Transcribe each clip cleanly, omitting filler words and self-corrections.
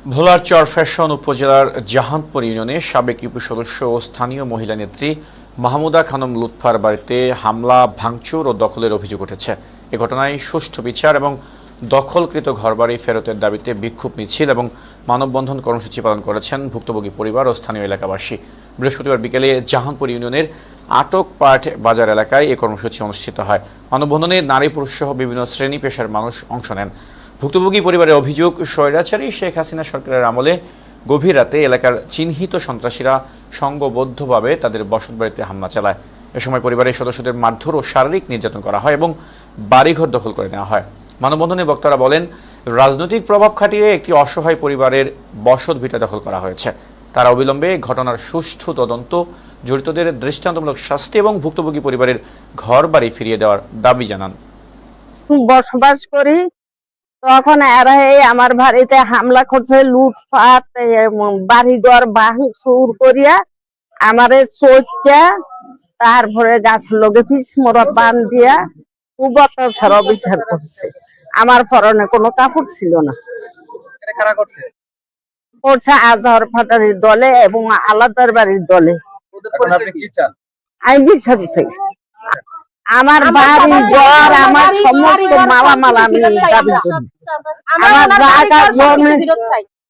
ভোলার চরফ্যাশন উপজেলার জাহানপুর ইউনিয়নে সাবেক ইউপি সদস্য ও স্থানীয় মহিলা নেত্রী মাহমুদা খানম লুৎফার বাড়িতে হামলা, ভাঙচুর ও দখলের অভিযোগ উঠেছে। এ ঘটনায় সুষ্ঠু বিচার এবং দখলকৃত ঘরবাড়ি ফেরতের দাবিতে বিক্ষোভ মিছিল এবং মানববন্ধন কর্মসূচি পালন করেছেন ভুক্তভোগী পরিবার ও স্থানীয় এলাকাবাসী। বৃহস্পতিবার বিকেলে জাহানপুর ইউনিয়নের আটকপাট বাজার এলাকায় এ কর্মসূচি অনুষ্ঠিত হয়। মানববন্ধনে নারী পুরুষ সহ বিভিন্ন শ্রেণী পেশার মানুষ অংশ নেন। ভুক্তভোগী পরিবারের অভিযোগ, স্বৈরাচারী শেখ হাসিনা সরকারের আমলে গভীর রাতে এলাকার চিহ্নিত সন্ত্রাসীরা সংঘবদ্ধভাবে তাদের বসতবাড়িতে হামলা চালায়। এ সময় পরিবারের সদস্যদের মারধর ও শারীরিক নির্যাতন করা হয় এবং বাড়িঘর দখল করে নেওয়া হয়। মানববন্ধনে বক্তারা বলেন, রাজনৈতিক প্রভাব খাটিয়ে একটি অসহায় পরিবারের বসত ভিটা দখল করা হয়েছে। তারা অবিলম্বে ঘটনার সুষ্ঠু তদন্ত, জড়িতদের দৃষ্টান্তমূলক শাস্তি এবং ভুক্তভোগী পরিবারের ঘর বাড়ি ফিরিয়ে দেওয়ার দাবি জানান। বসবাস করি, তখন এরা আমার বাড়িতে হামলা করছে, লুটপাট, বাড়িঘর ভাঙচুর করিয়া আমারে চোরটা, তারপরে গাছ লগে পিস মোড়া বান দিয়া খুব অত্যাচার অবিচার করছে। আমার পরনে কোনো কাপড় ছিল না। করছে আজহার ফাটারির দলে এবং আলাদার বাড়ির দলে। আমি বিচার চাই। আমার বাড়ি ঘর, আমার সমস্ত মালামাল আমি দাবি করি। আমার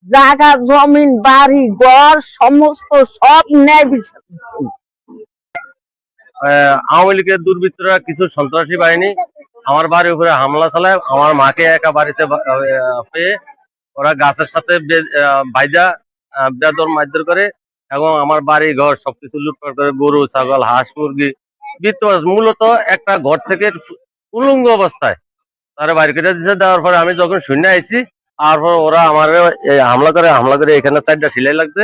জায়গা জমিন বাড়ি ঘর সমস্ত সব ন্যায় বিচার। আওয়ামী লীগের দুর্বৃত্তরা কিছু সন্ত্রাসী বাহিনী আমার বাড়ির উপরে হামলা চালায়। আমার মাকে একা বাড়িতে পেয়ে ওরা গাছের সাথে বাইজা বেদর মারধর করে এবং আমার বাড়ি ঘর সবকিছু লুটপাট করে, গরু, ছাগল, হাঁস, মুরগি, মূলত একটা ঘর থেকে উলঙ্গ অবস্থায় তারা বাড়ি কেটে দিচ্ছে। দেওয়ার পরে আমি যখন শূন্য আইছি, তারপর ওরা আমার হামলা করে এখানে 4টা সিলাই লাগছে।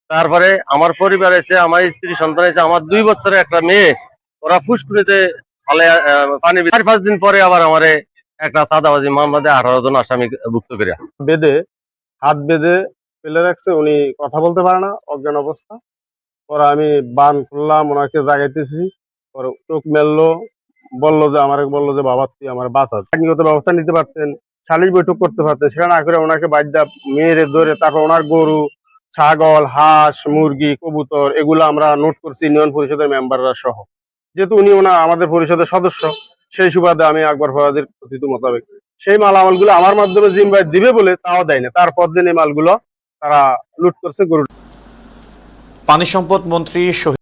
তারপরে আমার পরিবার এসে, আমার স্ত্রী সন্তান এসে, আমার 2 বছরের একটা মেয়ে ওরা ফুসকুনিতে পানি 4-5 দিন পরে আবার আমারে একটা চাঁদাবাজি মামলাতে 18 জন আসামি ভুক্ত করে বেঁধে হাত বেঁধে ফেলে রাখছে। উনি কথা বলতে পারে না, অজ্ঞান অবস্থা। পরে আমি বান খুললাম, ওনাকে জাগাইতেছি। পরে চোখ মেললো, বললো যে বাবা তুই আমার বাঁচা, আইনগত ব্যবস্থা নিতে পারতেন, সালিশ বৈঠক করতে পারতেন। সেটা না করে ওনাকে বাদ্যা মেরে ধরে তারপর ওনার গরু, ছাগল, হাঁস, মুরগি, কবুতর এগুলো আমরা নোট করছি ইউনিয়ন পরিষদের মেম্বাররা সহ। যেহেতু উনি আমাদের পরিষদের সদস্য, সেই সুবাদে আমি আকবর ফরাদের কথিত মোতাবেক সেই মালামালগুলো আমার মাধ্যমে জিম্বায় দিবে বলে তাও দেয় না। তারপর দিন এই মালগুলো তারা লুট করছে। গরু পানি সম্পদ মন্ত্রী